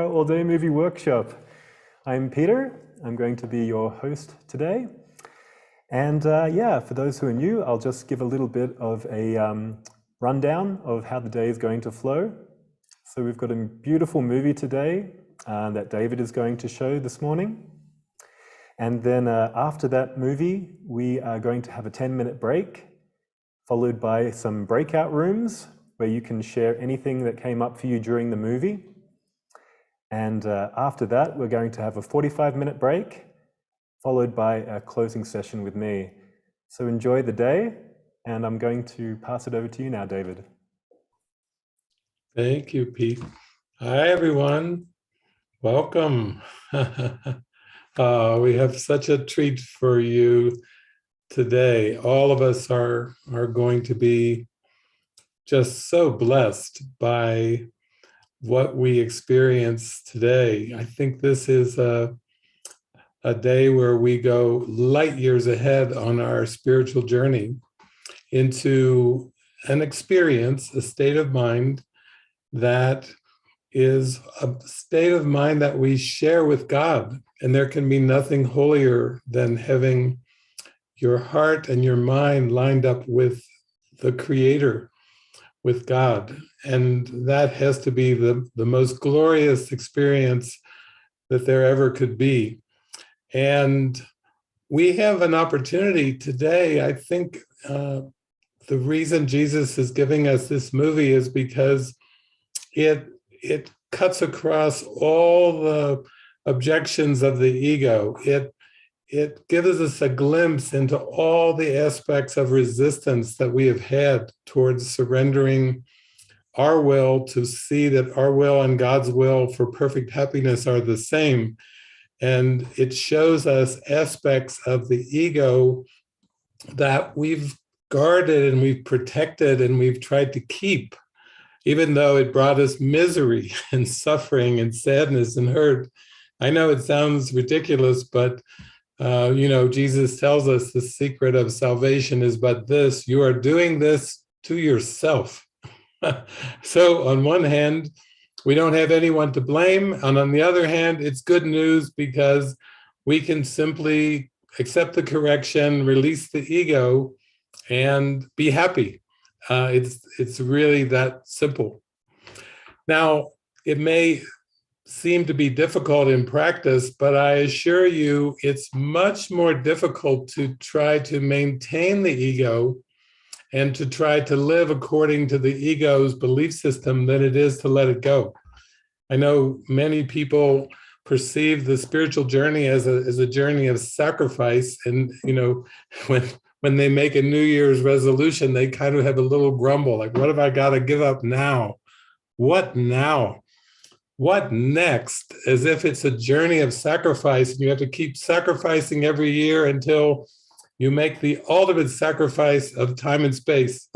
All-day movie workshop. I'm Peter. I'm going to be your host today. And for those who are new, I'll just give a little bit of a rundown of how the day is going to flow. So we've got a beautiful movie today that David is going to show this morning. And then after that movie, we are going to have a 10-minute break, followed by some breakout rooms where you can share anything that came up for you during the movie. And after that, we're going to have a 45-minute break, followed by a closing session with me. So enjoy the day, and I'm going to pass it over to you now, David. Thank you, Pete. Hi, everyone. Welcome. We have such a treat for you today. All of us are going to be just so blessed by what we experience today. I think this is a day where we go light years ahead on our spiritual journey into an experience, a state of mind that is a state of mind that we share with God. And there can be nothing holier than having your heart and your mind lined up with the Creator, with God. And that has to be the most glorious experience that there ever could be. And we have an opportunity today. I think the reason Jesus is giving us this movie is because it cuts across all the objections of the ego. It gives us a glimpse into all the aspects of resistance that we have had towards surrendering our will to see that our will and God's will for perfect happiness are the same. And it shows us aspects of the ego that we've guarded and we've protected and we've tried to keep, even though it brought us misery and suffering and sadness and hurt. I know it sounds ridiculous, but Jesus tells us the secret of salvation is but this: you are doing this to yourself. So on one hand, we don't have anyone to blame. And on the other hand, it's good news because we can simply accept the correction, release the ego, and be happy. It's really that simple. Now, it may seem to be difficult in practice, but I assure you it's much more difficult to try to maintain the ego and to try to live according to the ego's belief system than it is to let it go. I know many people perceive the spiritual journey as a journey of sacrifice, and when they make a New Year's resolution, they kind of have a little grumble, like, what have I got to give up now? What now? What next? As if it's a journey of sacrifice, and you have to keep sacrificing every year until you make the ultimate sacrifice of time and space.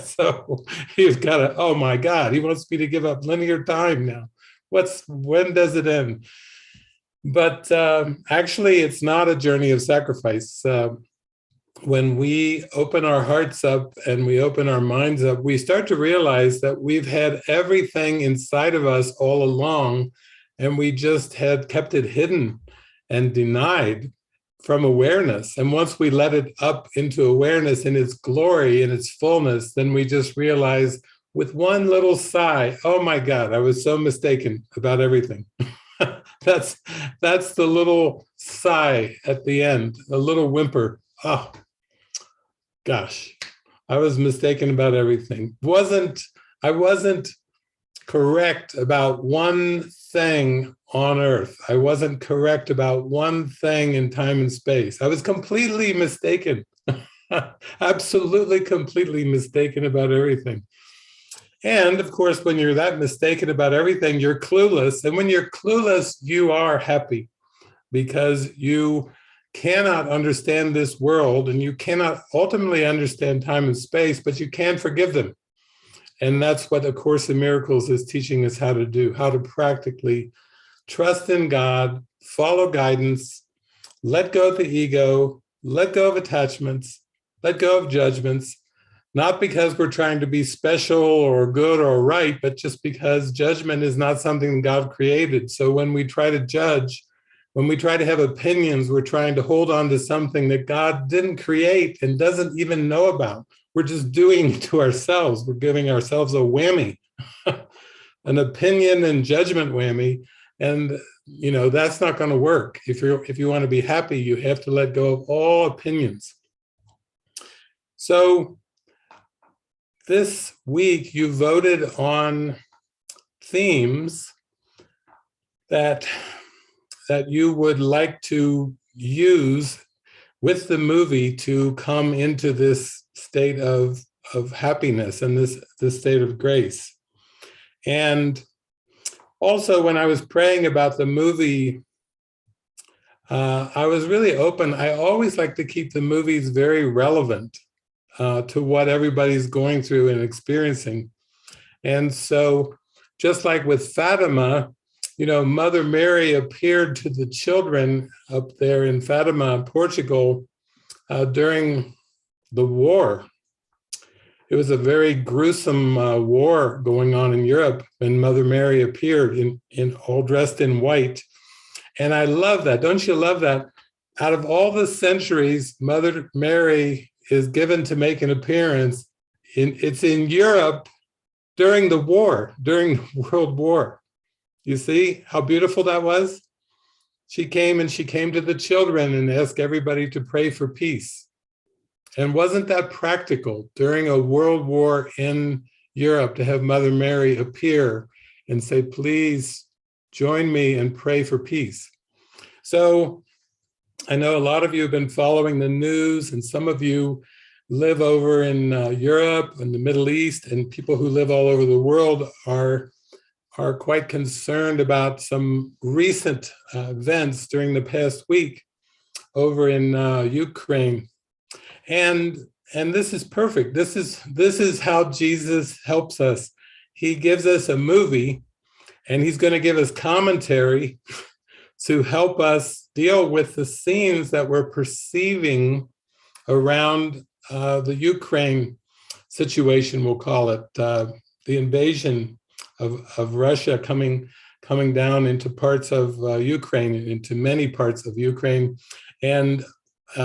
So you've got to, oh my God, he wants me to give up linear time now. When does it end? But actually, it's not a journey of sacrifice. When we open our hearts up and we open our minds up, we start to realize that we've had everything inside of us all along, and we just had kept it hidden and denied from awareness. And once we let it up into awareness in its glory, in its fullness, then we just realize with one little sigh, oh my God, I was so mistaken about everything. That's the little sigh at the end, a little whimper. Oh, gosh, I was mistaken about everything. I wasn't correct about one thing on earth. I wasn't correct about one thing in time and space. I was completely mistaken, absolutely completely mistaken about everything. And of course, when you're that mistaken about everything, you're clueless. And when you're clueless, you are happy because you cannot understand this world and you cannot ultimately understand time and space, but you can forgive them. And that's what A Course in Miracles is teaching us how to do, how to practically trust in God, follow guidance, let go of the ego, let go of attachments, let go of judgments, not because we're trying to be special or good or right, but just because judgment is not something God created. So when we try to judge, when we try to have opinions, we're trying to hold on to something that God didn't create and doesn't even know about. We're just doing it to ourselves. We're giving ourselves a whammy, an opinion and judgment whammy. And that's not going to work. If you want to be happy, you have to let go of all opinions. So this week you voted on themes that you would like to use with the movie to come into this state of happiness and this state of grace. And also, when I was praying about the movie, I was really open. I always like to keep the movies very relevant to what everybody's going through and experiencing. And so, just like with Fatima, Mother Mary appeared to the children up there in Fatima, Portugal, during the war. It was a very gruesome war going on in Europe, and Mother Mary appeared in all dressed in white. And I love that. Don't you love that? Out of all the centuries, Mother Mary is given to make an appearance. It's in Europe during the war, during the World War. You see how beautiful that was? She came to the children and asked everybody to pray for peace. And wasn't that practical during a world war in Europe to have Mother Mary appear and say, please join me and pray for peace? So I know a lot of you have been following the news, and some of you live over in Europe and the Middle East, and people who live all over the world are quite concerned about some recent events during the past week over in Ukraine. And this is perfect. This is how Jesus helps us. He gives us a movie, and he's going to give us commentary to help us deal with the scenes that we're perceiving around the Ukraine situation, we'll call it, the invasion of Russia coming down into parts of Ukraine, into many parts of Ukraine. And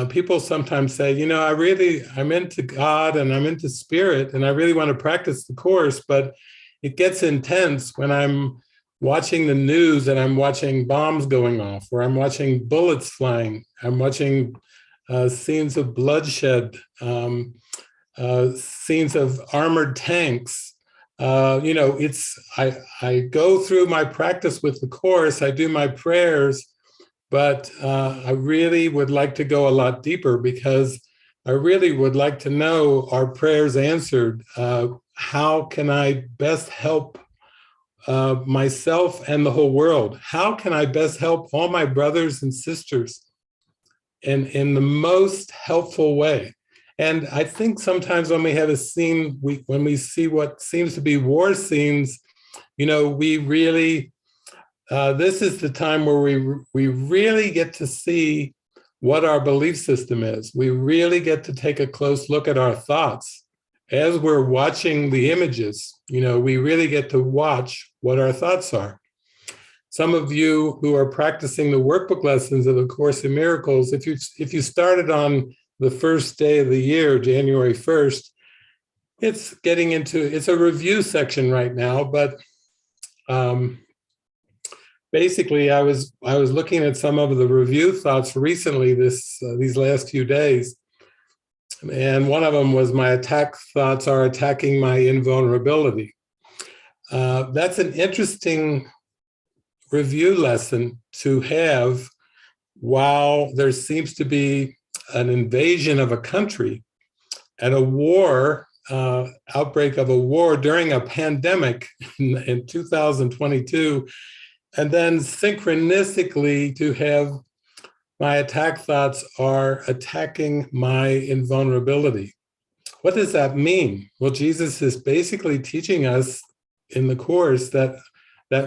people sometimes say, I'm into God and I'm into spirit, and I really want to practice the Course, but it gets intense when I'm watching the news and I'm watching bombs going off, or I'm watching bullets flying. I'm watching scenes of bloodshed, scenes of armored tanks. I go through my practice with the Course, I do my prayers, but I really would like to go a lot deeper, because I really would like to know, are prayers answered? How can I best help myself and the whole world? How can I best help all my brothers and sisters in the most helpful way? And I think sometimes when we have a scene, when we see what seems to be war scenes, we really, this is the time where we really get to see what our belief system is. We really get to take a close look at our thoughts. As we're watching the images, we really get to watch what our thoughts are. Some of you who are practicing the workbook lessons of the Course in Miracles, if you started on the first day of the year, January 1st, it's a review section right now, but basically I was looking at some of the review thoughts recently these last few days. And one of them was, my attack thoughts are attacking my invulnerability. That's an interesting review lesson to have while there seems to be an invasion of a country and a war, outbreak of a war during a pandemic in 2022, and then synchronistically to have my attack thoughts are attacking my invulnerability. What does that mean? Well, Jesus is basically teaching us in the Course that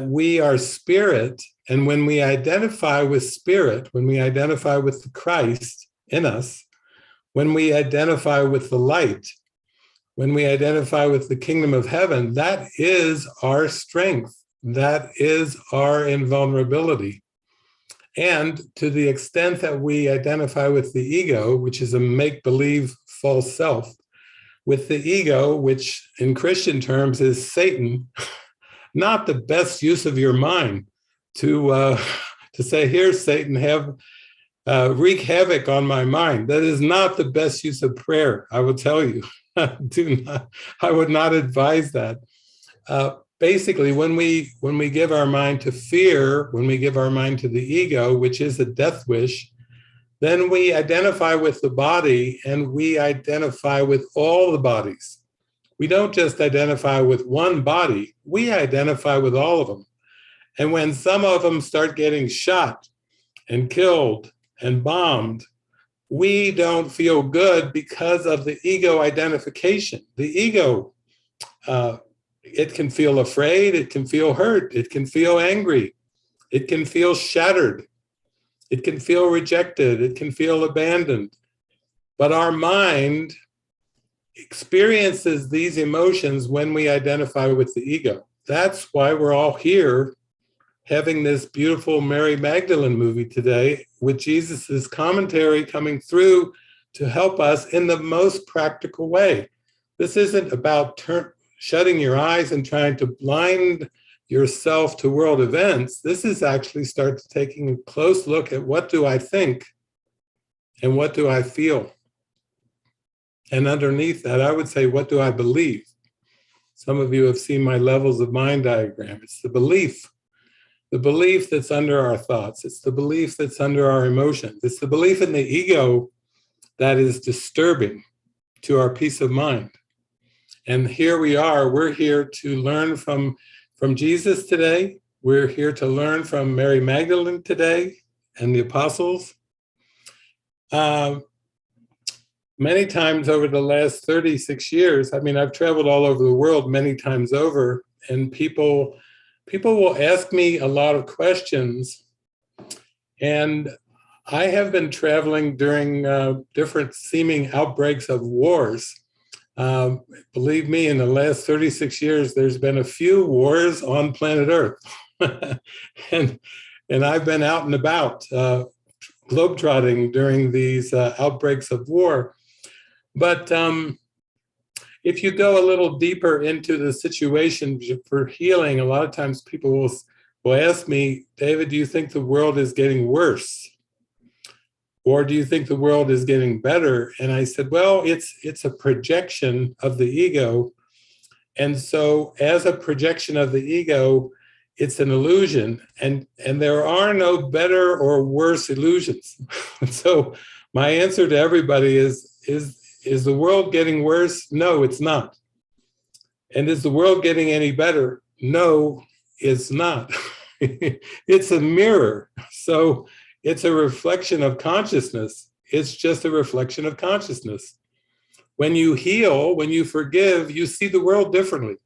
we are spirit, and when we identify with spirit, when we identify with the Christ in us, when we identify with the light, when we identify with the kingdom of heaven, that is our strength. That is our invulnerability. And to the extent that we identify with the ego, which is a make-believe false self, with the ego, which in Christian terms is Satan, not the best use of your mind to say, here, Satan, wreak havoc on my mind. That is not the best use of prayer, I will tell you. I would not advise that. Basically, when we give our mind to fear, when we give our mind to the ego, which is a death wish, then we identify with the body and we identify with all the bodies. We don't just identify with one body, we identify with all of them. And when some of them start getting shot and killed and bombed, we don't feel good because of the ego identification. The ego, it can feel afraid, it can feel hurt, it can feel angry, it can feel shattered, it can feel rejected, it can feel abandoned. But our mind experiences these emotions when we identify with the ego. That's why we're all here having this beautiful Mary Magdalene movie today with Jesus's commentary coming through to help us in the most practical way. This isn't about shutting your eyes and trying to blind yourself to world events. This is actually start taking a close look at what do I think and what do I feel? And underneath that, I would say, what do I believe? Some of you have seen my levels of mind diagram. It's the belief that's under our thoughts. It's the belief that's under our emotions. It's the belief in the ego that is disturbing to our peace of mind. And here we are, we're here to learn from Jesus today. We're here to learn from Mary Magdalene today and the apostles. Many times over the last 36 years, I mean, I've traveled all over the world many times over, and people will ask me a lot of questions. And I have been traveling during different seeming outbreaks of wars. Believe me, in the last 36 years, there's been a few wars on planet Earth. and I've been out and about globetrotting during these outbreaks of war. But if you go a little deeper into the situation for healing, a lot of times people will ask me, David, do you think the world is getting worse? Or do you think the world is getting better? And I said, well, it's a projection of the ego. And so as a projection of the ego, it's an illusion. And there are no better or worse illusions. So my answer to everybody is the world getting worse? No, it's not. And is the world getting any better? No, it's not. It's a mirror. So it's a reflection of consciousness. It's just a reflection of consciousness. When you heal, when you forgive, you see the world differently.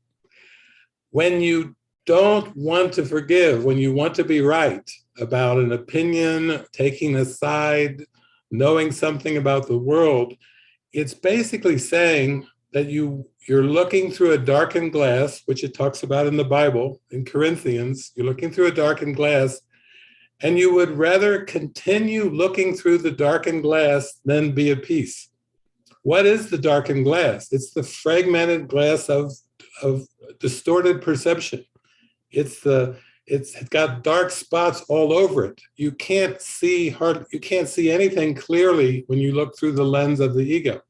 When you don't want to forgive, when you want to be right about an opinion, taking a side, knowing something about the world, it's basically saying that you're looking through a darkened glass, which it talks about in the Bible, in Corinthians. You're looking through a darkened glass, and you would rather continue looking through the darkened glass than be at peace. What is the darkened glass? It's the fragmented glass of distorted perception. It's got dark spots all over it. You can't see anything clearly when you look through the lens of the ego.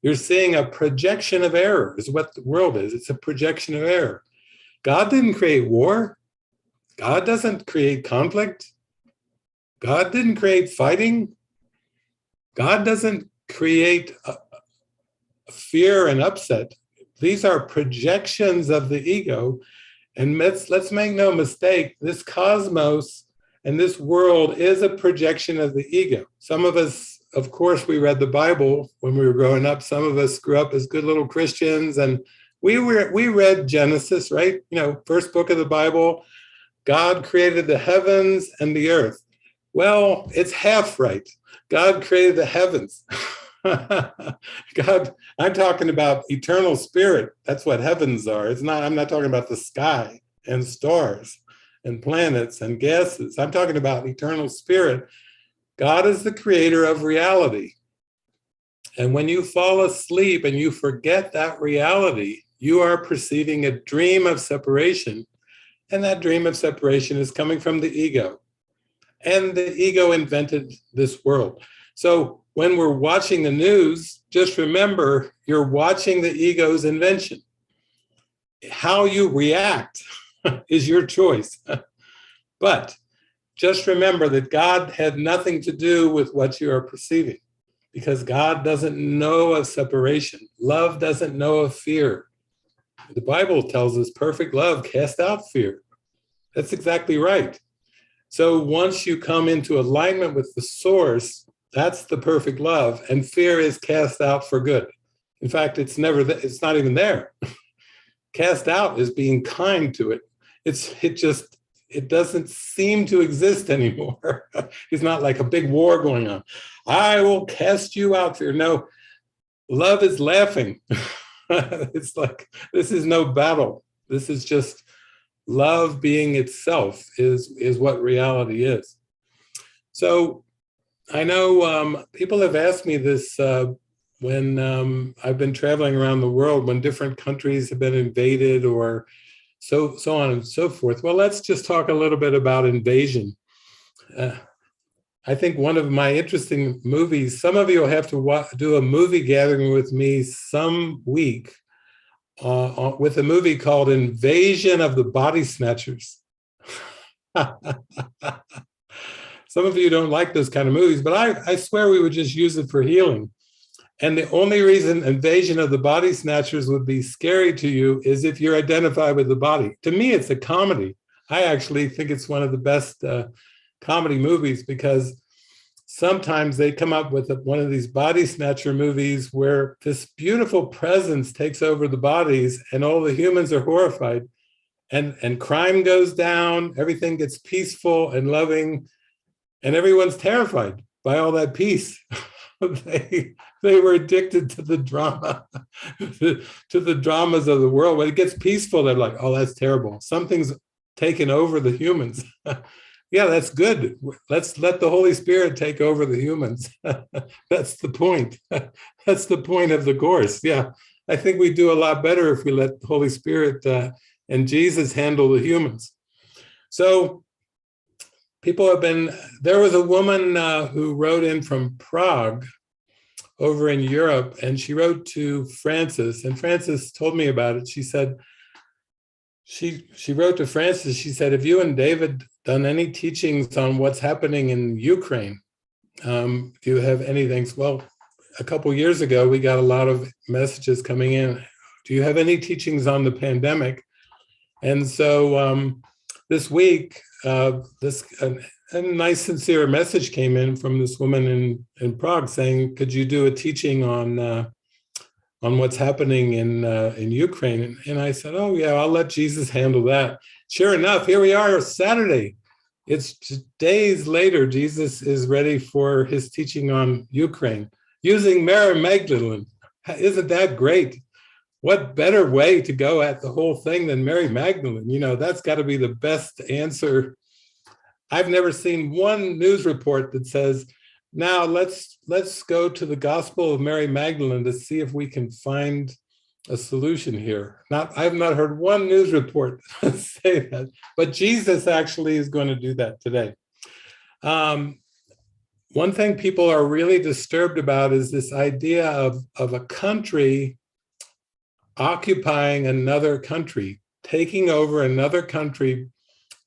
You're seeing a projection of error is what the world is. It's a projection of error. God didn't create war. God doesn't create conflict. God didn't create fighting. God doesn't create fear and upset. These are projections of the ego. And let's make no mistake, this cosmos and this world is a projection of the ego. Some of us, of course, we read the Bible when we were growing up. Some of us grew up as good little Christians, and we read Genesis, right? First book of the Bible. God created the heavens and the earth. Well, it's half right. God created the heavens. God, I'm talking about eternal spirit. That's what heavens are. I'm not talking about the sky and stars and planets and gases. I'm talking about eternal spirit. God is the creator of reality. And when you fall asleep and you forget that reality, you are perceiving a dream of separation. And that dream of separation is coming from the ego. And the ego invented this world. So when we're watching the news, just remember you're watching the ego's invention. How you react is your choice. But just remember that God had nothing to do with what you are perceiving, because God doesn't know of separation. Love doesn't know of fear. The Bible tells us perfect love casts out fear. That's exactly right. So once you come into alignment with the source, that's the perfect love, and fear is cast out for good. In fact, it's not even there. Cast out is being kind to it. It doesn't seem to exist anymore. It's not like a big war going on. I will cast you out, fear. No, love is laughing. It's like, this is no battle. This is just love being itself is what reality is. So I know people have asked me this when I've been traveling around the world, when different countries have been invaded or so on and so forth. Well, let's just talk a little bit about invasion. I think one of my interesting movies, some of you will have to do a movie gathering with me some week with a movie called Invasion of the Body Snatchers. Some of you don't like those kind of movies, but I swear we would just use it for healing. And the only reason Invasion of the Body Snatchers would be scary to you is if you're identified with the body. To me, it's a comedy. I actually think it's one of the best comedy movies, because sometimes they come up with one of these body snatcher movies where this beautiful presence takes over the bodies and all the humans are horrified, and crime goes down, everything gets peaceful and loving, and everyone's terrified by all that peace. They were addicted to the drama, to the dramas of the world. When it gets peaceful, they're like, oh, that's terrible. Something's taken over the humans. Yeah, that's good. Let's let the Holy Spirit take over the humans. That's the point. That's the point of the Course. Yeah, I think we do a lot better if we let the Holy Spirit and Jesus handle the humans. So there was a woman who wrote in from Prague over in Europe, and she wrote to Francis, and Francis told me about it. She said, she wrote to Francis, she said, have you and David done any teachings on what's happening in Ukraine? Do you have anything? Well, a couple of years ago, we got a lot of messages coming in. Do you have any teachings on the pandemic? And so this week, a nice, sincere message came in from this woman in Prague saying, could you do a teaching on what's happening in Ukraine? And I said, oh yeah, I'll let Jesus handle that. Sure enough, here we are, Saturday. It's days later, Jesus is ready for his teaching on Ukraine, using Mary Magdalene. Isn't that great? What better way to go at the whole thing than Mary Magdalene? You know, that's got to be the best answer. I've never seen one news report that says, now let's go to the Gospel of Mary Magdalene to see if we can find a solution here. I've not heard one news report say that, but Jesus actually is going to do that today. One thing people are really disturbed about is this idea of a country occupying another country, taking over another country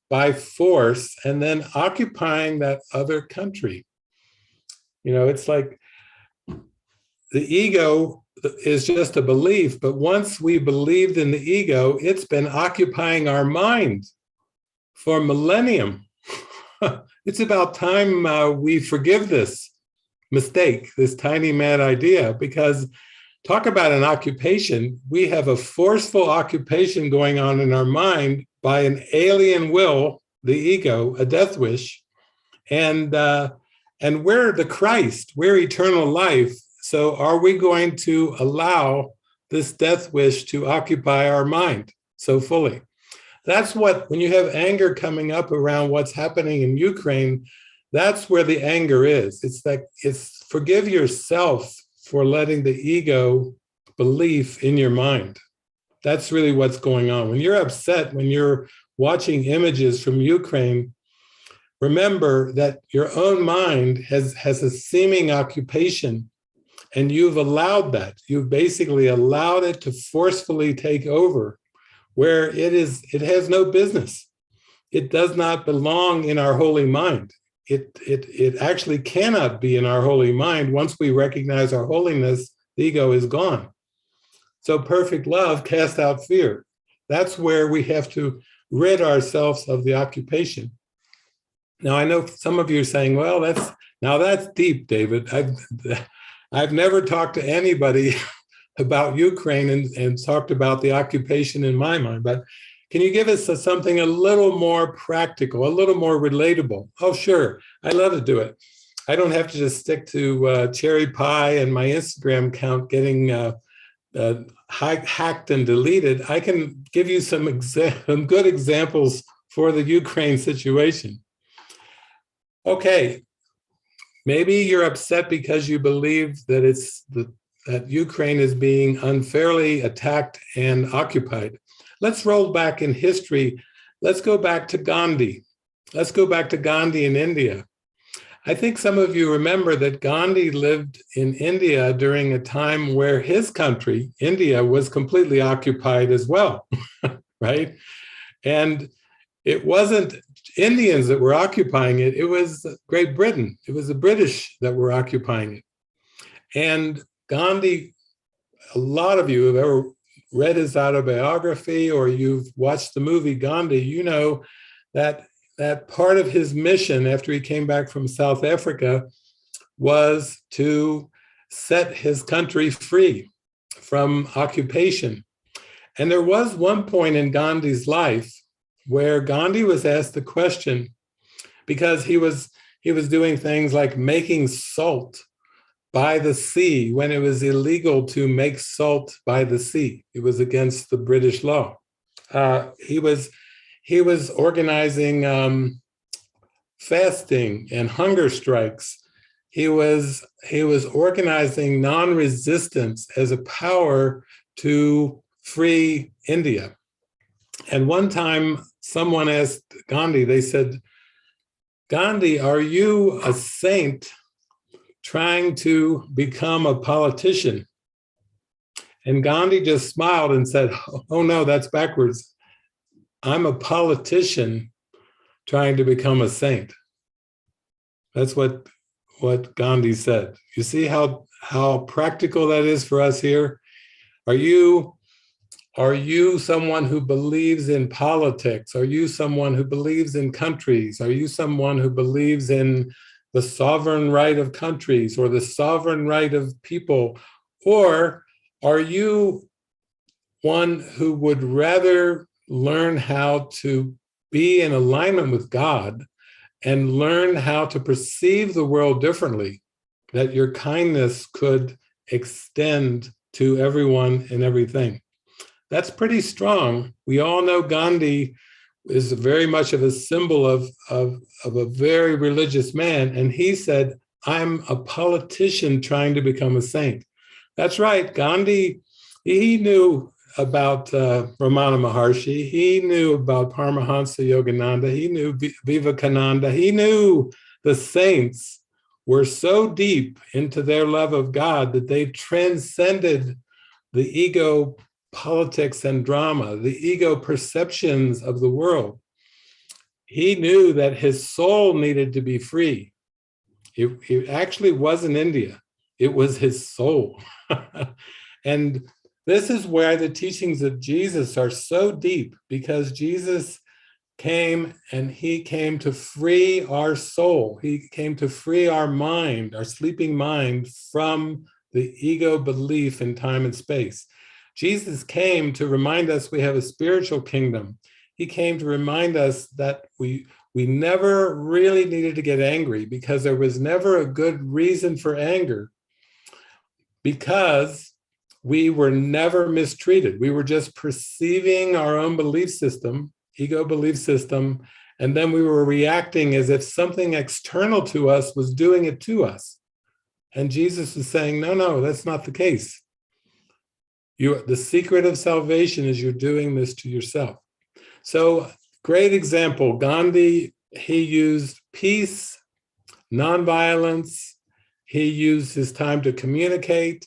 by force, and then occupying that other country. You know, it's like the ego is just a belief, but once we believed in the ego, it's been occupying our mind for millennium. It's about time we forgive this mistake, this tiny mad idea, because talk about an occupation. We have a forceful occupation going on in our mind by an alien will, the ego, a death wish, and we're the Christ, we're eternal life, So are we going to allow this death wish to occupy our mind so fully? That's what, when you have anger coming up around what's happening in Ukraine, that's where the anger is. It's forgive yourself for letting the ego belief in your mind. That's really what's going on. When you're upset, when you're watching images from Ukraine, remember that your own mind has a seeming occupation, and you've allowed that. You've basically allowed it to forcefully take over where it has no business. It does not belong in our holy mind. It actually cannot be in our holy mind. Once we recognize our holiness, the ego is gone. So perfect love casts out fear. That's where we have to rid ourselves of the occupation. Now, I know some of you are saying, well, that's deep, David. I've never talked to anybody about Ukraine and talked about the occupation in my mind, but can you give us something a little more practical, a little more relatable? Oh, sure, I'd love to do it. I don't have to just stick to cherry pie and my Instagram account getting hacked and deleted. I can give you some good examples for the Ukraine situation. Okay, maybe you're upset because you believe that that Ukraine is being unfairly attacked and occupied. Let's roll back in history. Let's go back to Gandhi. Let's go back to Gandhi in India. I think some of you remember that Gandhi lived in India during a time where his country, India, was completely occupied as well, right? And it wasn't Indians that were occupying it, it was Great Britain. It was the British that were occupying it. And Gandhi, a lot of you have ever read his autobiography or you've watched the movie Gandhi, you know that part of his mission after he came back from South Africa was to set his country free from occupation. And there was one point in Gandhi's life where Gandhi was asked the question, because he was doing things like making salt by the sea when it was illegal to make salt by the sea. It was against the British law. He was organizing fasting and hunger strikes. He was organizing non-resistance as a power to free India. And one time someone asked Gandhi, they said, Gandhi, are you a saint trying to become a politician? And Gandhi just smiled and said, oh no, that's backwards. I'm a politician trying to become a saint. That's what Gandhi said. You see how practical that is for us here? Are you someone who believes in politics? Are you someone who believes in countries? Are you someone who believes in the sovereign right of countries or the sovereign right of people? Or are you one who would rather learn how to be in alignment with God and learn how to perceive the world differently, that your kindness could extend to everyone and everything? That's pretty strong. We all know Gandhi is very much of a symbol of a very religious man. And he said, I'm a politician trying to become a saint. That's right. Gandhi, he knew about Ramana Maharshi. He knew about Paramahansa Yogananda. He knew Vivekananda. He knew the saints were so deep into their love of God that they transcended the ego politics and drama, the ego perceptions of the world. He knew that his soul needed to be free. It actually wasn't India. It was his soul. And this is where the teachings of Jesus are so deep, because Jesus came and he came to free our soul. He came to free our mind, our sleeping mind, from the ego belief in time and space. Jesus came to remind us we have a spiritual kingdom. He came to remind us that we never really needed to get angry, because there was never a good reason for anger. because we were never mistreated. We were just perceiving our own belief system, ego belief system, and then we were reacting as if something external to us was doing it to us. And Jesus is saying, no, no, that's not the case. The secret of salvation is you're doing this to yourself. So, great example, Gandhi, he used peace, nonviolence. He used his time to communicate.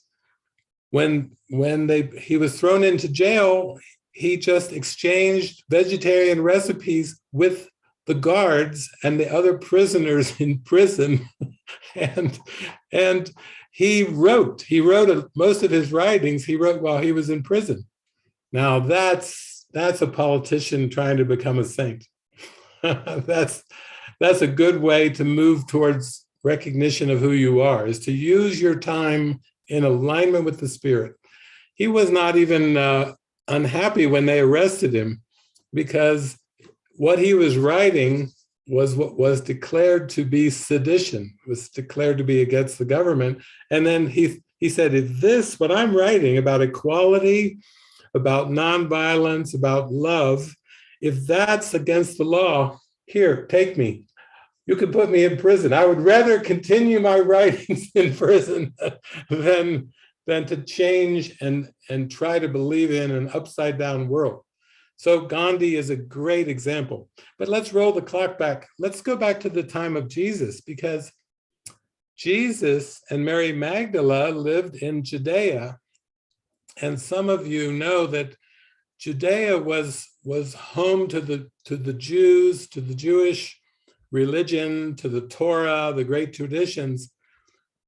When he was thrown into jail, he just exchanged vegetarian recipes with the guards and the other prisoners in prison. and he wrote most of his writings, he wrote while he was in prison. Now that's a politician trying to become a saint. That's a good way to move towards recognition of who you are, is to use your time in alignment with the Spirit. He was not even unhappy when they arrested him, because what he was writing was what was declared to be sedition, was declared to be against the government. And then he said, if this, what I'm writing about equality, about nonviolence, about love, if that's against the law, here, take me. You can put me in prison. I would rather continue my writings in prison than to change and try to believe in an upside down world. So Gandhi is a great example. But let's roll the clock back. Let's go back to the time of Jesus, because Jesus and Mary Magdalene lived in Judea. And some of you know that Judea was home to the Jews, to the Jewish religion, to the Torah, the great traditions.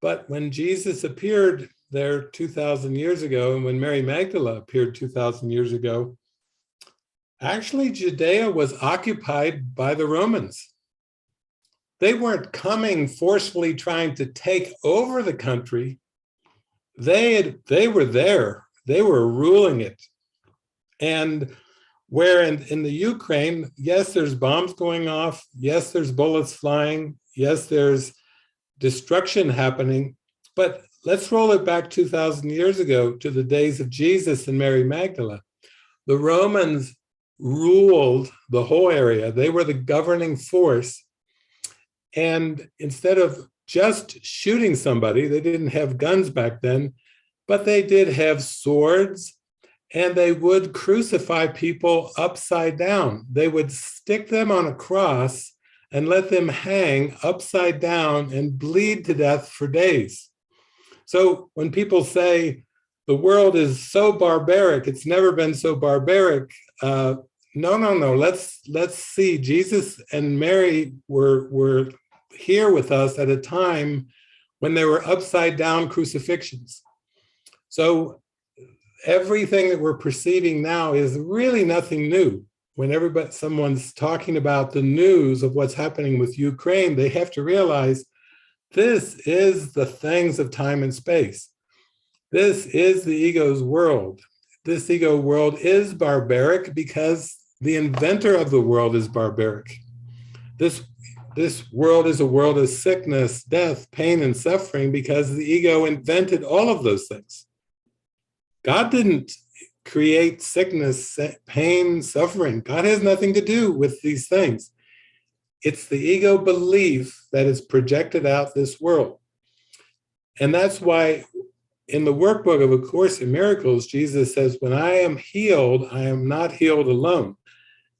But when Jesus appeared there 2,000 years ago, and when Mary Magdalene appeared 2,000 years ago, actually Judea was occupied by the Romans. They weren't coming forcefully trying to take over the country. They were there. They were ruling it. And where in the Ukraine, yes, there's bombs going off. Yes, there's bullets flying. Yes, there's destruction happening. But let's roll it back 2,000 years ago to the days of Jesus and Mary Magdalene. The Romans ruled the whole area. They were the governing force. And instead of just shooting somebody, they didn't have guns back then, but they did have swords. And they would crucify people upside down. They would stick them on a cross and let them hang upside down and bleed to death for days. So when people say the world is so barbaric, it's never been so barbaric. No. Let's see. Jesus and Mary were here with us at a time when there were upside down crucifixions. So everything that we're perceiving now is really nothing new. When someone's talking about the news of what's happening with Ukraine, they have to realize this is the things of time and space. This is the ego's world. This ego world is barbaric because the inventor of the world is barbaric. This world is a world of sickness, death, pain, and suffering because the ego invented all of those things. God didn't create sickness, pain, suffering. God has nothing to do with these things. It's the ego belief that is projected out this world. And that's why in the workbook of A Course in Miracles, Jesus says, when I am healed, I am not healed alone.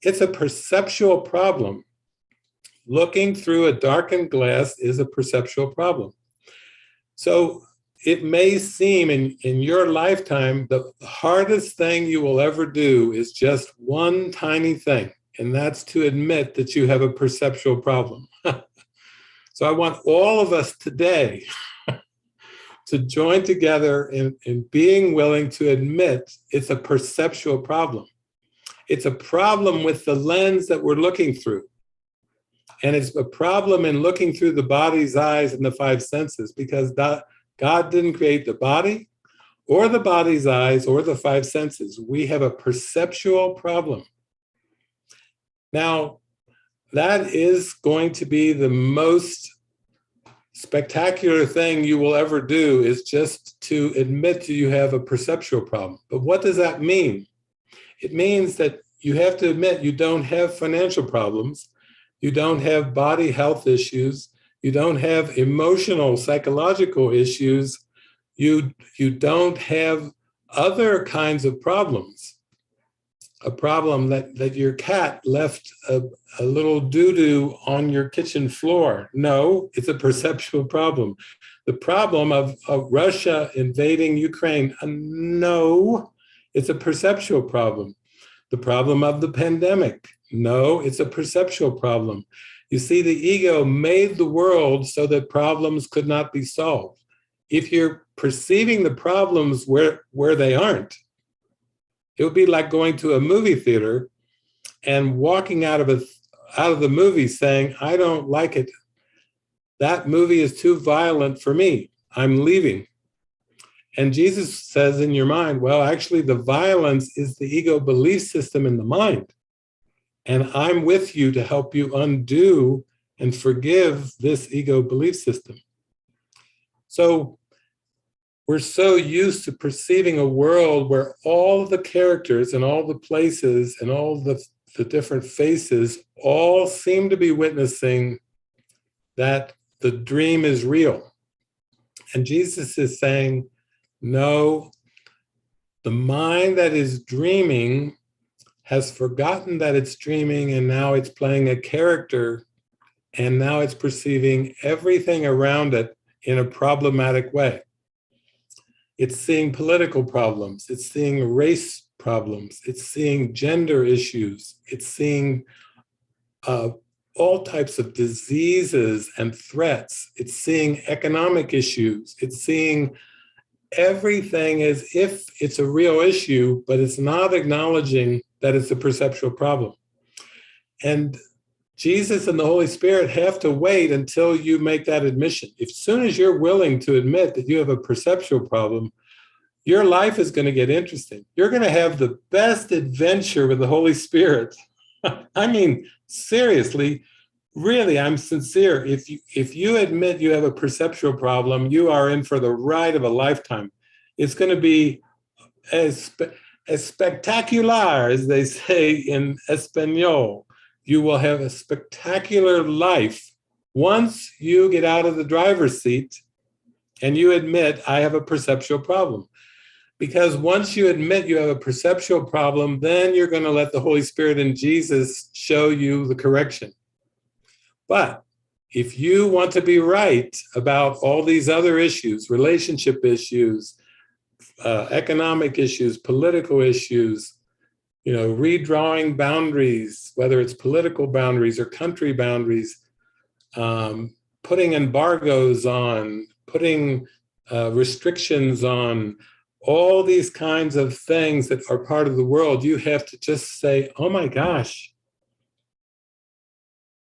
It's a perceptual problem. Looking through a darkened glass is a perceptual problem. So it may seem in your lifetime, the hardest thing you will ever do is just one tiny thing, and that's to admit that you have a perceptual problem. So I want all of us today to join together in being willing to admit it's a perceptual problem. It's a problem with the lens that we're looking through. And it's a problem in looking through the body's eyes and the five senses, because God didn't create the body or the body's eyes or the five senses. We have a perceptual problem. Now, that is going to be the most spectacular thing you will ever do is just to admit that you have a perceptual problem. But what does that mean? It means that you have to admit you don't have financial problems, you don't have body health issues, you don't have emotional, psychological issues, you don't have other kinds of problems. A problem that your cat left a little doo-doo on your kitchen floor. No, it's a perceptual problem. The problem of Russia invading Ukraine. No, it's a perceptual problem. The problem of the pandemic. No, it's a perceptual problem. You see, the ego made the world so that problems could not be solved. If you're perceiving the problems where they aren't, it would be like going to a movie theater and walking out of the movie saying, I don't like it. That movie is too violent for me. I'm leaving. And Jesus says in your mind, well, actually the violence is the ego belief system in the mind. And I'm with you to help you undo and forgive this ego belief system. So we're so used to perceiving a world where all the characters and all the places and all the different faces all seem to be witnessing that the dream is real. And Jesus is saying, no, the mind that is dreaming has forgotten that it's dreaming, and now it's playing a character, and now it's perceiving everything around it in a problematic way. It's seeing political problems, it's seeing race problems, it's seeing gender issues, it's seeing all types of diseases and threats, it's seeing economic issues, it's seeing everything as if it's a real issue, but it's not acknowledging that it's a perceptual problem. And Jesus and the Holy Spirit have to wait until you make that admission. As soon as you're willing to admit that you have a perceptual problem, your life is going to get interesting. You're going to have the best adventure with the Holy Spirit. I mean, seriously, really, I'm sincere. If you admit you have a perceptual problem, you are in for the ride of a lifetime. It's going to be as spectacular, as they say in Espanol. You will have a spectacular life once you get out of the driver's seat and you admit, I have a perceptual problem. Because once you admit you have a perceptual problem, then you're going to let the Holy Spirit and Jesus show you the correction. But if you want to be right about all these other issues, relationship issues, economic issues, political issues, redrawing boundaries, whether it's political boundaries or country boundaries, putting embargoes on, putting restrictions on, all these kinds of things that are part of the world, you have to just say, oh my gosh,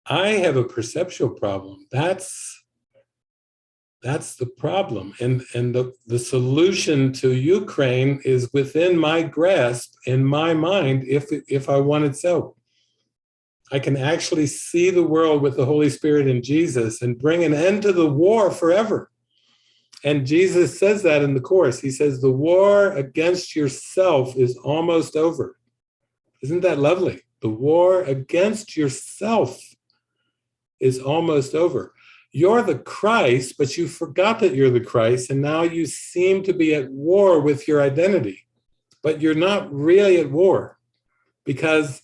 I have a perceptual problem. That's the problem. And the solution to Ukraine is within my grasp, in my mind, if I wanted so. I can actually see the world with the Holy Spirit and Jesus and bring an end to the war forever. And Jesus says that in the Course. He says, the war against yourself is almost over. Isn't that lovely? The war against yourself is almost over. You're the Christ, but you forgot that you're the Christ, and now you seem to be at war with your identity. But you're not really at war, because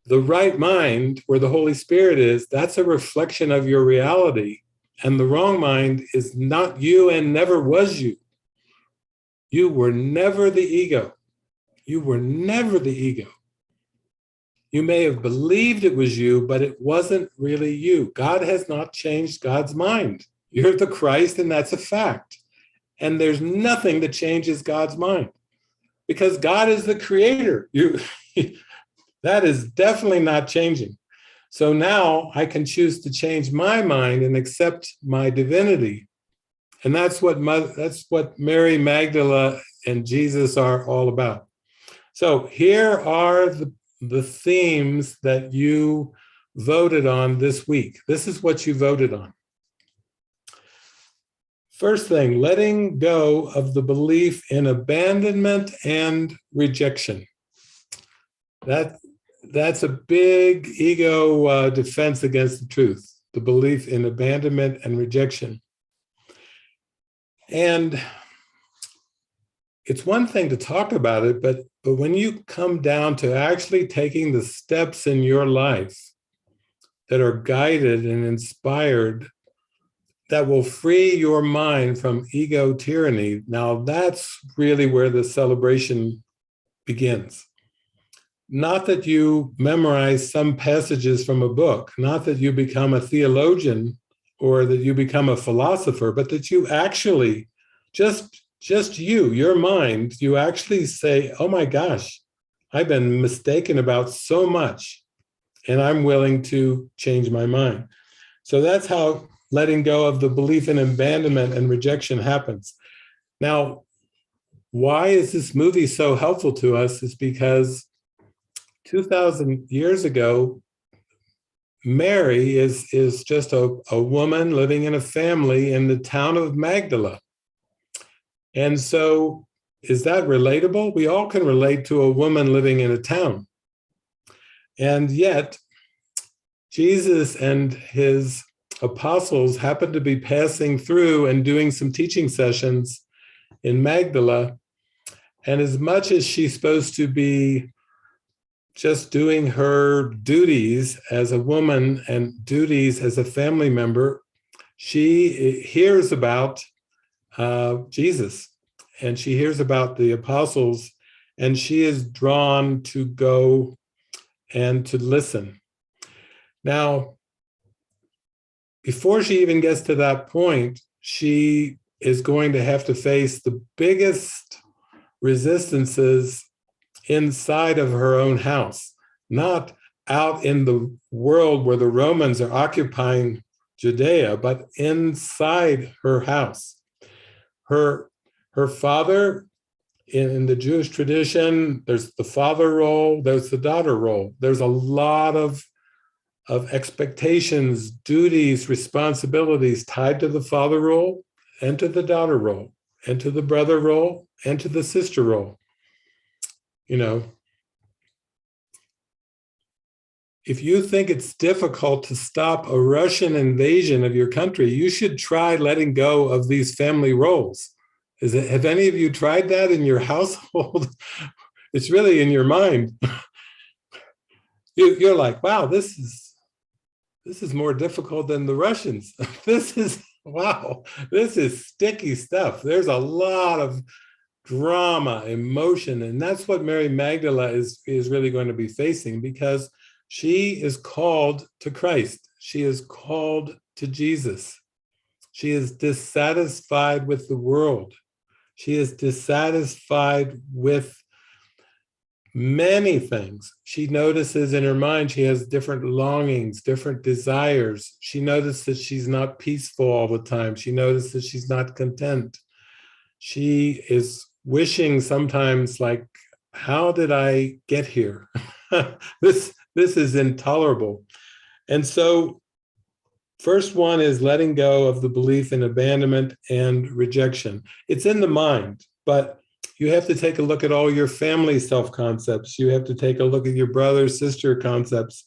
the right mind, where the Holy Spirit is, that's a reflection of your reality. And the wrong mind is not you and never was you. You were never the ego. You were never the ego. You may have believed it was you, but it wasn't really you. God has not changed God's mind. You're the Christ, and that's a fact. And there's nothing that changes God's mind, because God is the creator. That is definitely not changing. So now I can choose to change my mind and accept my divinity. And that's what Mary Magdalene and Jesus are all about. So here are the themes that you voted on this week. This is what you voted on. First thing, letting go of the belief in abandonment and rejection. That's a big ego defense against the truth, the belief in abandonment and rejection. And it's one thing to talk about it, but when you come down to actually taking the steps in your life that are guided and inspired, that will free your mind from ego tyranny, now that's really where the celebration begins. Not that you memorize some passages from a book, not that you become a theologian or that you become a philosopher, but that you actually, just you, your mind, you actually say, oh my gosh, I've been mistaken about so much, and I'm willing to change my mind. So that's how letting go of the belief in abandonment and rejection happens. Now, why is this movie so helpful to us? Is because 2,000 years ago, Mary is just a woman living in a family in the town of Magdala. And so, is that relatable? We all can relate to a woman living in a town. And yet, Jesus and his apostles happened to be passing through and doing some teaching sessions in Magdala. And as much as she's supposed to be just doing her duties as a woman and duties as a family member, she hears about Jesus, and she hears about the apostles, and she is drawn to go and to listen. Now, before she even gets to that point, she is going to have to face the biggest resistances inside of her own house, not out in the world where the Romans are occupying Judea, but inside her house. Her father, in the Jewish tradition, there's the father role, there's the daughter role. There's a lot of expectations, duties, responsibilities tied to the father role and to the daughter role and to the brother role and to the sister role. You know, if you think it's difficult to stop a Russian invasion of your country, you should try letting go of these family roles. Have any of you tried that in your household? It's really in your mind. You're like, wow, this is more difficult than the Russians. Wow, this is sticky stuff. There's a lot of drama, emotion, and that's what Mary Magdala is really going to be facing, because she is called to Christ. She is called to Jesus. She is dissatisfied with the world. She is dissatisfied with many things. She notices in her mind she has different longings, different desires. She notices that she's not peaceful all the time. She notices she's not content. She is wishing sometimes, like, how did I get here? This is intolerable. And so first one is letting go of the belief in abandonment and rejection. It's in the mind, but you have to take a look at all your family self-concepts. You have to take a look at your brother, sister concepts,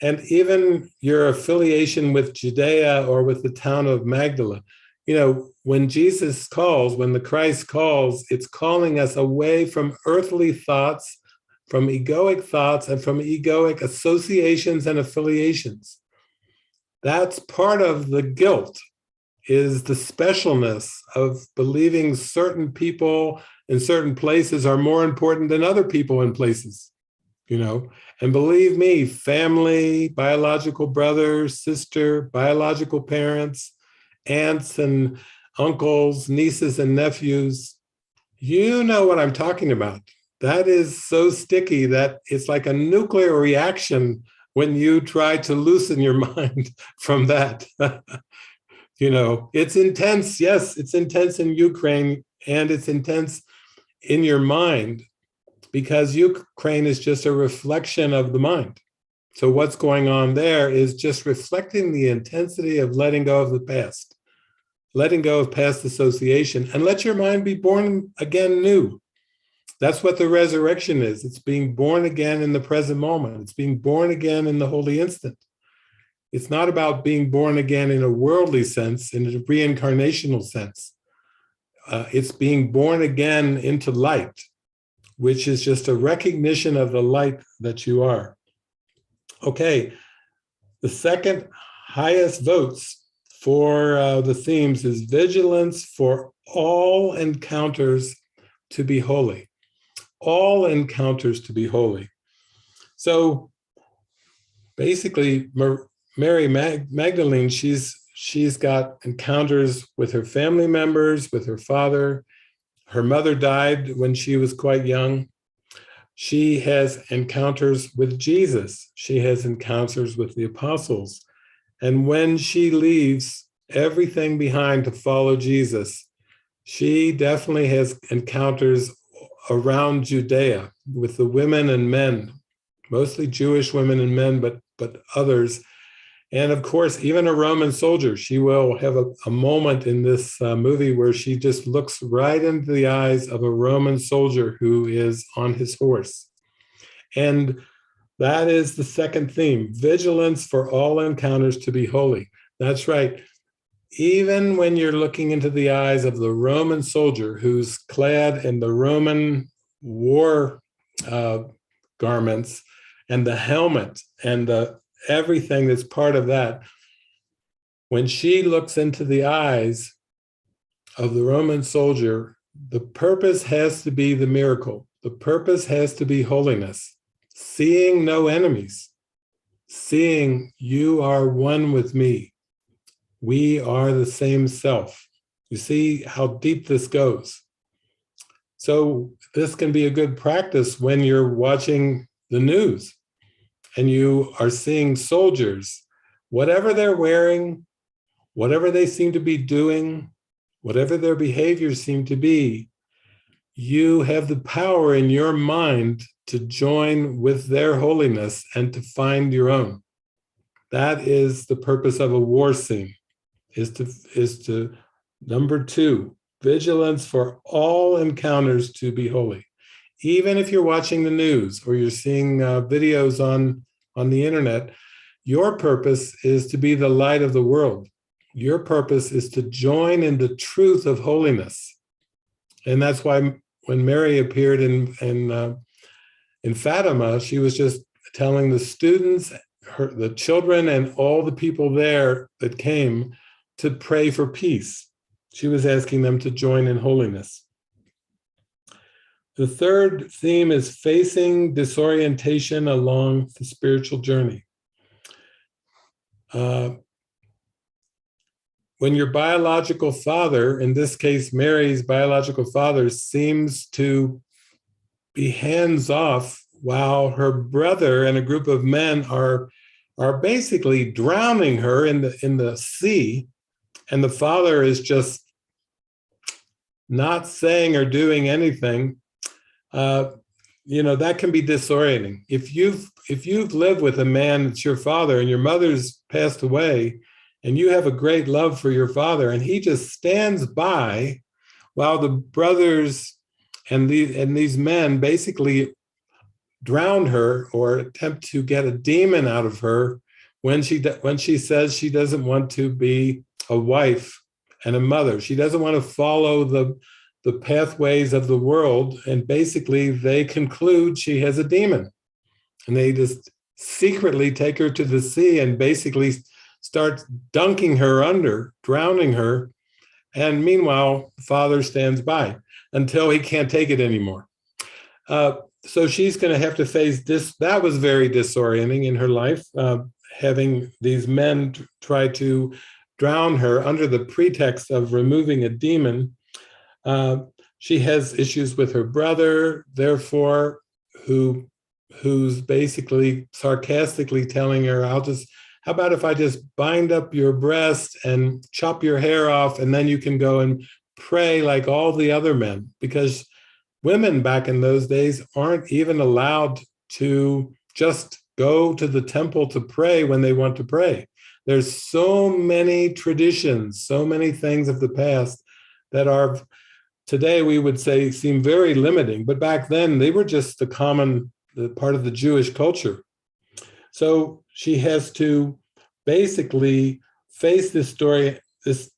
and even your affiliation with Judea or with the town of Magdala. You know, when Jesus calls, when the Christ calls, it's calling us away from earthly thoughts, from egoic thoughts, and from egoic associations and affiliations. That's part of the guilt, is the specialness of believing certain people in certain places are more important than other people in places, you know. And believe me, family, biological brother, sister, biological parents, aunts and uncles, nieces and nephews, you know what I'm talking about. That is so sticky that it's like a nuclear reaction when you try to loosen your mind from that. You know, it's intense. Yes, it's intense in Ukraine, and it's intense in your mind, because Ukraine is just a reflection of the mind. So what's going on there is just reflecting the intensity of letting go of the past. letting go of past association, and let your mind be born again new. That's what the resurrection is. It's being born again in the present moment. It's being born again in the holy instant. It's not about being born again in a worldly sense, in a reincarnational sense. It's being born again into light, which is just a recognition of the light that you are. Okay, the second highest votes for the themes is vigilance for all encounters to be holy. All encounters to be holy. So basically, Mary Magdalene, she's got encounters with her family members, with her father. Her mother died when she was quite young. She has encounters with Jesus. She has encounters with the apostles. And when she leaves everything behind to follow Jesus, she definitely has encounters around Judea with the women and men, mostly Jewish women and men, but others. And of course, even a Roman soldier. She will have a moment in this movie where she just looks right into the eyes of a Roman soldier who is on his horse. And that is the second theme, vigilance for all encounters to be holy. That's right. Even when you're looking into the eyes of the Roman soldier who's clad in the Roman war garments and the helmet and everything that's part of that, when she looks into the eyes of the Roman soldier, the purpose has to be the miracle. The purpose has to be holiness, seeing no enemies, seeing you are one with me. We are the same self. You see how deep this goes. So this can be a good practice when you're watching the news and you are seeing soldiers, whatever they're wearing, whatever they seem to be doing, whatever their behaviors seem to be, you have the power in your mind to join with their holiness and to find your own. That is the purpose of a war scene. Is to number 2, vigilance for all encounters to be holy. Even if you're watching the news or you're seeing videos on the internet, your purpose is to be the light of the world. Your purpose is to join in the truth of holiness. And that's why when Mary appeared in Fatima, she was just telling the students, the children, and all the people there that came to pray for peace. She was asking them to join in holiness. The third theme is facing disorientation along the spiritual journey. When your biological father, in this case, Mary's biological father, seems to be hands off while her brother and a group of men are basically drowning her in the sea, and the father is just not saying or doing anything, that can be disorienting. If you've lived with a man that's your father and your mother's passed away, and you have a great love for your father, and he just stands by while the brothers and these men basically drown her or attempt to get a demon out of her when she says she doesn't want to be a wife and a mother. She doesn't want to follow the pathways of the world, and basically they conclude she has a demon. And they just secretly take her to the sea and basically start dunking her under, drowning her. And meanwhile, father stands by until he can't take it anymore. So she's going to have to face this. That was very disorienting in her life, having these men try to drown her under the pretext of removing a demon. She has issues with her brother, therefore, who's basically sarcastically telling her, how about if I just bind up your breast and chop your hair off, and then you can go and pray like all the other men? Because women back in those days aren't even allowed to just go to the temple to pray when they want to pray. There's so many traditions, so many things of the past that are, today we would say, seem very limiting, but back then they were just the part of the Jewish culture. So she has to basically face this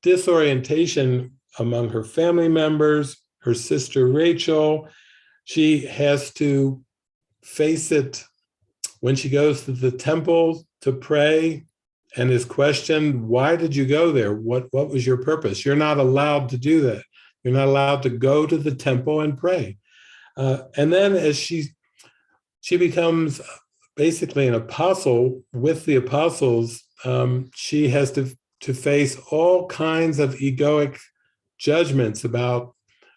disorientation among her family members, her sister Rachel. She has to face it when she goes to the temple to pray and is questioned, why did you go there? What was your purpose? You're not allowed to do that. You're not allowed to go to the temple and pray. And then as she becomes basically an apostle with the apostles, she has to face all kinds of egoic judgments about,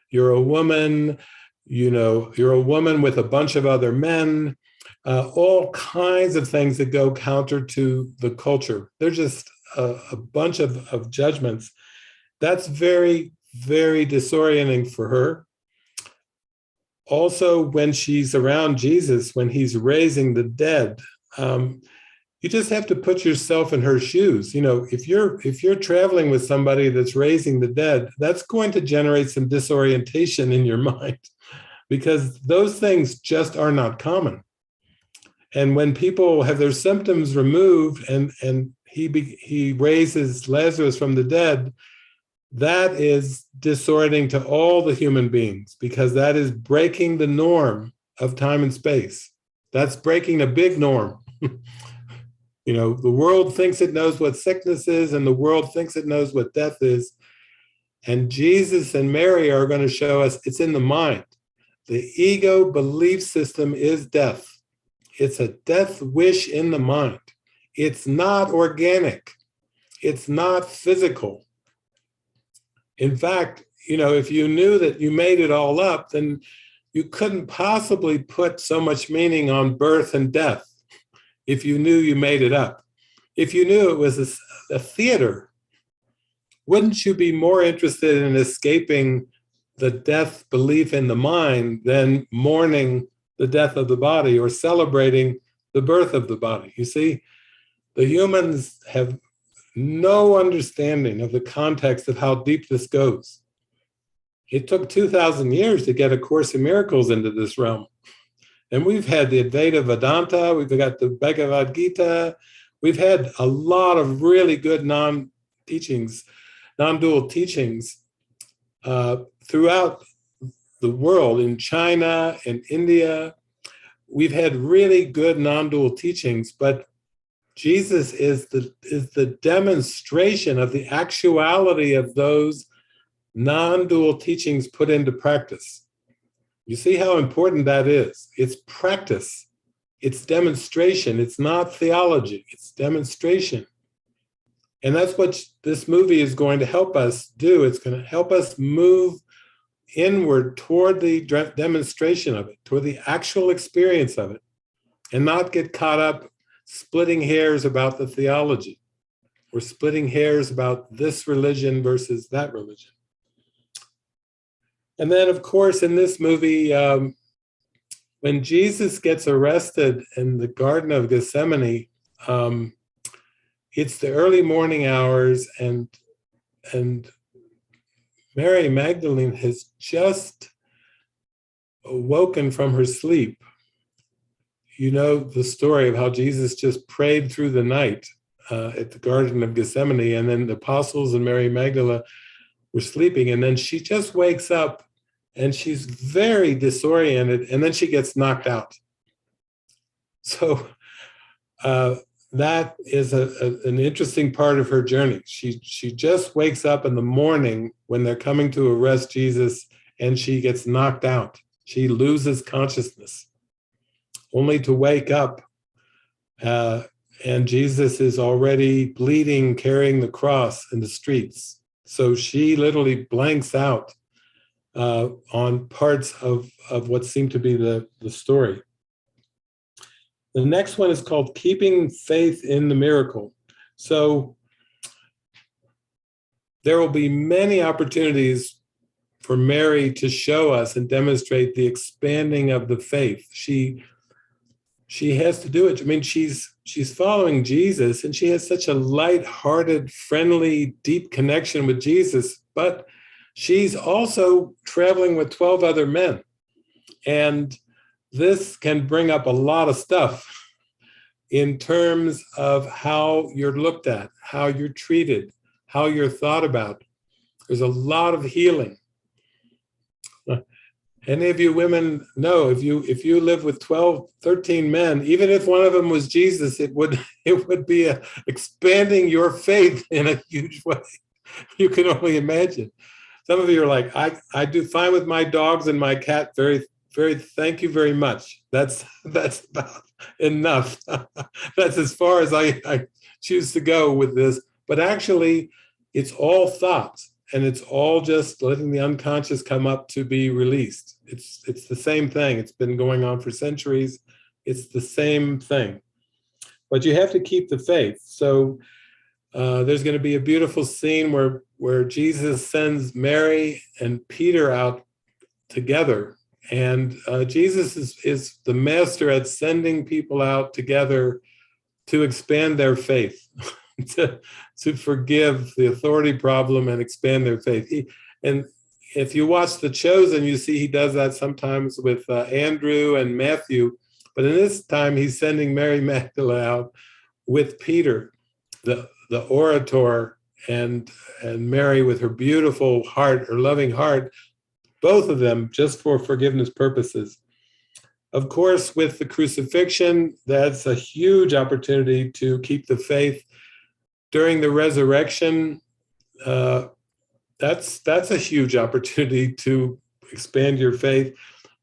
you're a woman, you're a woman with a bunch of other men, all kinds of things that go counter to the culture. They're just a bunch of judgments. That's very, very disorienting for her. Also, when she's around Jesus, when he's raising the dead, you just have to put yourself in her shoes. If you're traveling with somebody that's raising the dead, that's going to generate some disorientation in your mind, because those things just are not common. And when people have their symptoms removed and he raises Lazarus from the dead, that is disorienting to all the human beings, because that is breaking the norm of time and space. That's breaking a big norm. The world thinks it knows what sickness is, and the world thinks it knows what death is. And Jesus and Mary are going to show us it's in the mind. The ego belief system is death. It's a death wish in the mind. It's not organic. It's not physical. In fact, if you knew that you made it all up, then you couldn't possibly put so much meaning on birth and death if you knew you made it up. If you knew it was a theater, wouldn't you be more interested in escaping the death belief in the mind than mourning the death of the body or celebrating the birth of the body? You see, the humans have no understanding of the context of how deep this goes. It took 2,000 years to get A Course in Miracles into this realm. And we've had the Advaita Vedanta, we've got the Bhagavad Gita, we've had a lot of really good non-dual teachings throughout the world, in China and India. We've had really good non-dual teachings, but Jesus is the demonstration of the actuality of those non-dual teachings put into practice. You see how important that is? It's practice. It's demonstration. It's not theology. It's demonstration. And that's what this movie is going to help us do. It's going to help us move inward toward the demonstration of it, toward the actual experience of it, and not get caught up splitting hairs about the theology or splitting hairs about this religion versus that religion. And then, of course, in this movie, when Jesus gets arrested in the Garden of Gethsemane, it's the early morning hours, and Mary Magdalene has just awoken from her sleep. You know the story of how Jesus just prayed through the night at the Garden of Gethsemane, and then the apostles and Mary Magdalene were sleeping, and then she just wakes up and she's very disoriented, and then she gets knocked out. So that is an interesting part of her journey. She just wakes up in the morning when they're coming to arrest Jesus, and she gets knocked out. She loses consciousness, only to wake up, and Jesus is already bleeding, carrying the cross in the streets. So she literally blanks out on parts of what seemed to be the story. The next one is called Keeping Faith in the Miracle. So there will be many opportunities for Mary to show us and demonstrate the expanding of the faith. She has to do it. I mean, she's she's following Jesus, and she has such a light-hearted, friendly, deep connection with Jesus, but she's also traveling with 12 other men. And this can bring up a lot of stuff in terms of how you're looked at, how you're treated, how you're thought about. There's a lot of healing. Any of you women know, if you live with 12, 13 men, even if one of them was Jesus, it would be expanding your faith in a huge way. You can only imagine. Some of you are like, I do fine with my dogs and my cat. Very, very, thank you very much. That's about enough. That's as far as I choose to go with this. But actually, it's all thoughts, and it's all just letting the unconscious come up to be released. It's the same thing. It's been going on for centuries. It's the same thing. But you have to keep the faith. So there's going to be a beautiful scene where Jesus sends Mary and Peter out together. And Jesus is the master at sending people out together to expand their faith, to forgive the authority problem and expand their faith. And if you watch The Chosen, you see he does that sometimes with Andrew and Matthew. But in this time, he's sending Mary Magdalene out with Peter, the orator, and Mary with her beautiful heart, her loving heart, both of them just for forgiveness purposes. Of course, with the crucifixion, that's a huge opportunity to keep the faith. During the resurrection, that's a huge opportunity to expand your faith.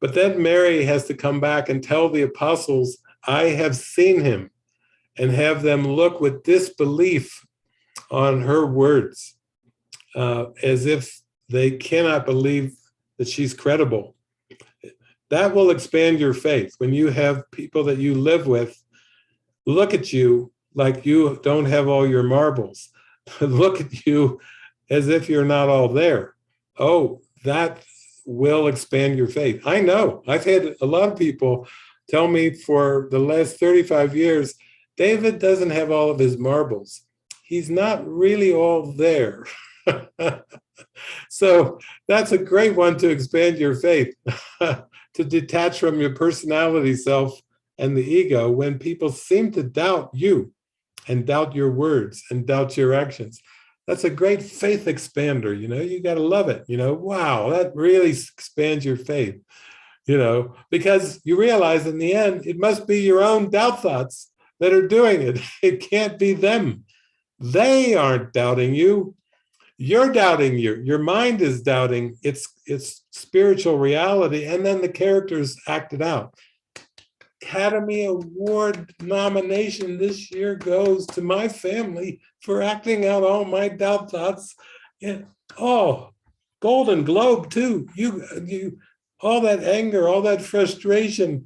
But then Mary has to come back and tell the apostles, I have seen him, and have them look with disbelief on her words, as if they cannot believe that she's credible. That will expand your faith. When you have people that you live with look at you like you don't have all your marbles, look at you as if you're not all there. Oh, that will expand your faith. I know. I've had a lot of people tell me for the last 35 years, David doesn't have all of his marbles. He's not really all there. So that's a great one to expand your faith, to detach from your personality self and the ego when people seem to doubt you and doubt your words and doubt your actions. That's a great faith expander, you got to love it. Wow, that really expands your faith, because you realize in the end, it must be your own doubt thoughts that are doing it. It can't be them. They aren't doubting you. You're doubting you. Your mind is doubting its spiritual reality, and then the characters act it out. Academy Award nomination this year goes to my family for acting out all my doubt thoughts. Oh, Golden Globe too. You, all that anger, all that frustration,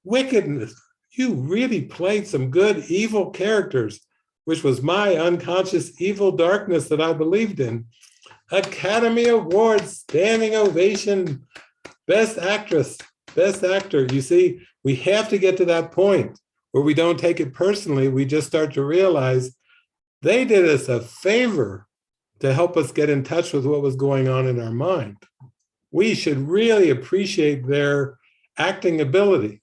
wickedness. You really played some good evil characters, which was my unconscious evil darkness that I believed in. Academy Award, standing ovation, best actress, best actor. You see, we have to get to that point where we don't take it personally. We just start to realize they did us a favor to help us get in touch with what was going on in our mind. We should really appreciate their acting ability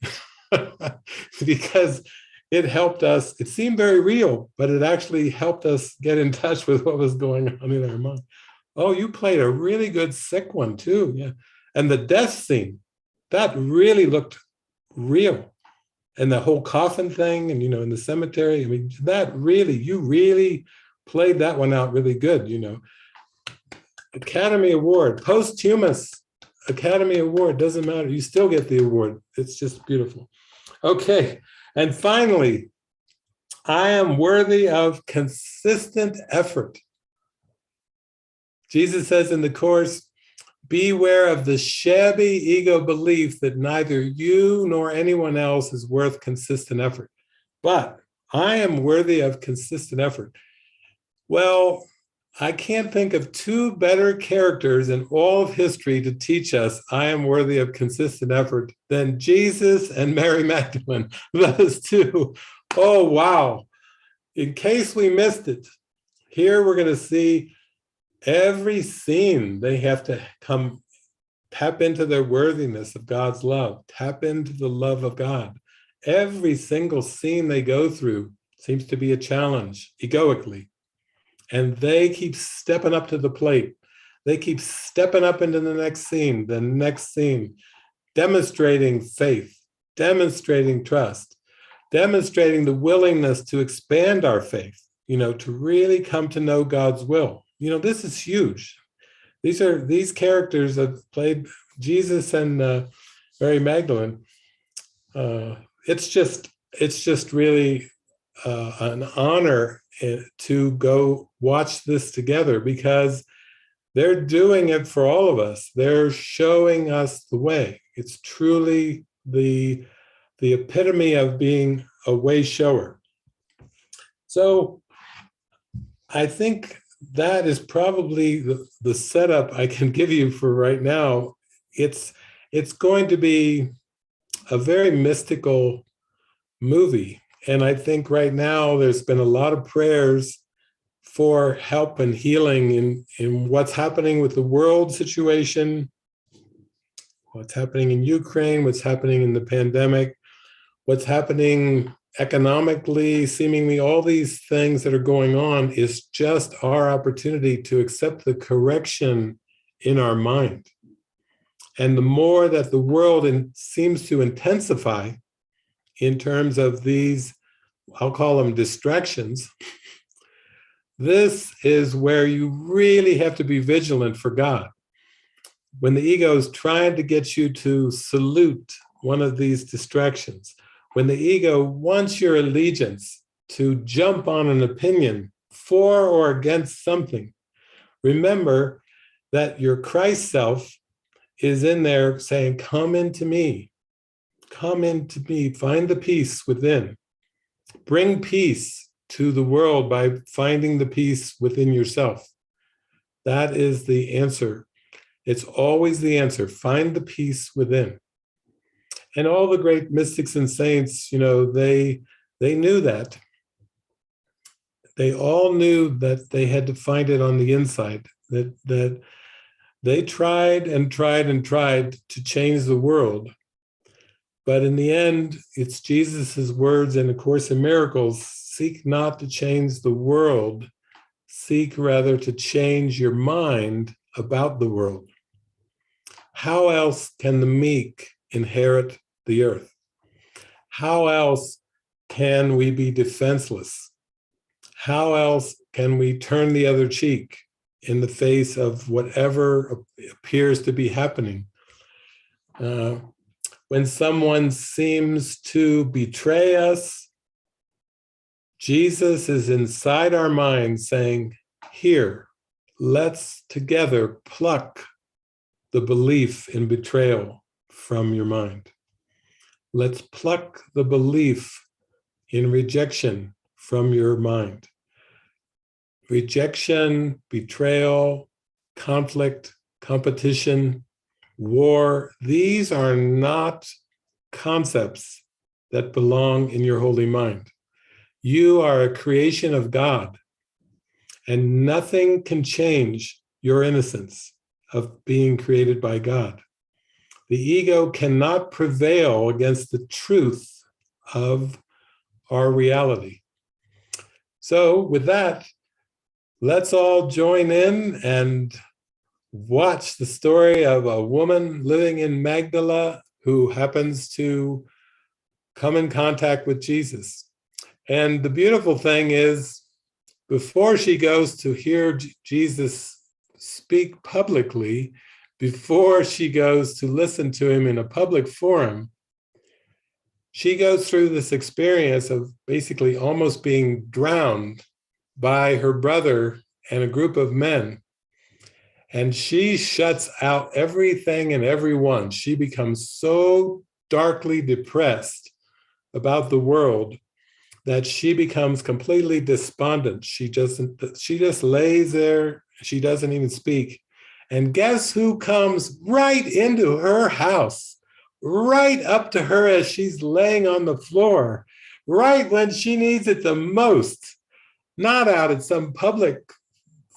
because it helped us. It seemed very real, but it actually helped us get in touch with what was going on in our mind. Oh, you played a really good sick one too. Yeah. And the death scene, that really looked real. And the whole coffin thing and, in the cemetery, I mean, you really played that one out really good, Academy Award, posthumous Academy Award, doesn't matter. You still get the award. It's just beautiful. Okay. And finally, I am worthy of consistent effort. Jesus says in the Course, beware of the shabby ego belief that neither you nor anyone else is worth consistent effort. But I am worthy of consistent effort. Well, I can't think of two better characters in all of history to teach us I am worthy of consistent effort than Jesus and Mary Magdalene. Those two Oh, wow. In case we missed it, here we're going to see every scene. They have to come tap into their worthiness of God's love, tap into the love of God. Every single scene they go through seems to be a challenge, egoically. And they keep stepping up to the plate. They keep stepping up into the next scene, demonstrating faith, demonstrating trust, demonstrating the willingness to expand our faith, to really come to know God's will. This is huge. These characters that played Jesus and Mary Magdalene. It's just really an honor to go watch this together, because they're doing it for all of us. They're showing us the way. It's truly the epitome of being a way shower. So I think that is probably the setup I can give you for right now. It's going to be a very mystical movie. And I think right now there's been a lot of prayers for help and healing in what's happening with the world situation, what's happening in Ukraine, what's happening in the pandemic, what's happening economically. Seemingly all these things that are going on is just our opportunity to accept the correction in our mind. And the more that the world seems to intensify in terms of these, I'll call them distractions, this is where you really have to be vigilant for God. When the ego is trying to get you to salute one of these distractions, when the ego wants your allegiance to jump on an opinion for or against something, remember that your Christ self is in there saying, come into me, find the peace within. Bring peace to the world by finding the peace within yourself. That is the answer. It's always the answer. Find the peace within. And all the great mystics and saints, they knew that. They all knew that they had to find it on the inside, that they tried and tried and tried to change the world. But in the end, it's Jesus's words in A Course in Miracles, seek not to change the world, seek rather to change your mind about the world. How else can the meek inherit the earth? How else can we be defenseless? How else can we turn the other cheek in the face of whatever appears to be happening? When someone seems to betray us, Jesus is inside our mind saying, here, let's together pluck the belief in betrayal from your mind. Let's pluck the belief in rejection from your mind. Rejection, betrayal, conflict, competition, war, these are not concepts that belong in your holy mind. You are a creation of God, and nothing can change your innocence of being created by God. The ego cannot prevail against the truth of our reality. So with that, let's all join in and watch the story of a woman living in Magdala who happens to come in contact with Jesus. And the beautiful thing is, before she goes to hear Jesus speak publicly, before she goes to listen to him in a public forum, she goes through this experience of basically almost being drowned by her brother and a group of men. And she shuts out everything and everyone. She becomes so darkly depressed about the world that she becomes completely despondent. She just lays there. She doesn't even speak. And guess who comes right into her house, right up to her as she's laying on the floor, right when she needs it the most, not out at some public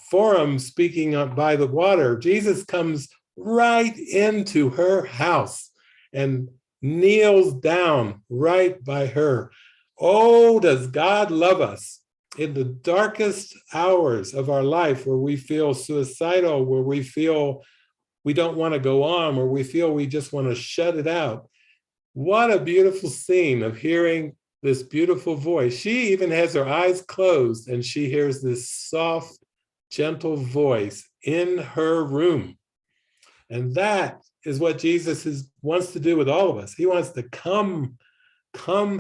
forum speaking by the water. Jesus comes right into her house and kneels down right by her. Oh, does God love us in the darkest hours of our life, where we feel suicidal, where we feel we don't want to go on, where we feel we just want to shut it out. What a beautiful scene of hearing this beautiful voice. She even has her eyes closed and she hears this soft, gentle voice in her room. And that is what Jesus wants to do with all of us. He wants to come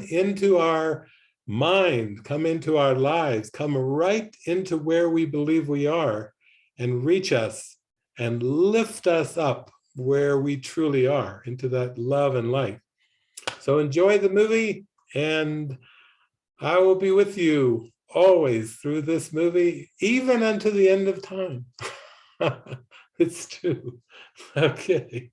into our mind, come into our lives, come right into where we believe we are and reach us and lift us up where we truly are, into that love and light. So enjoy the movie, and I will be with you always through this movie, even unto the end of time. It's true. Okay.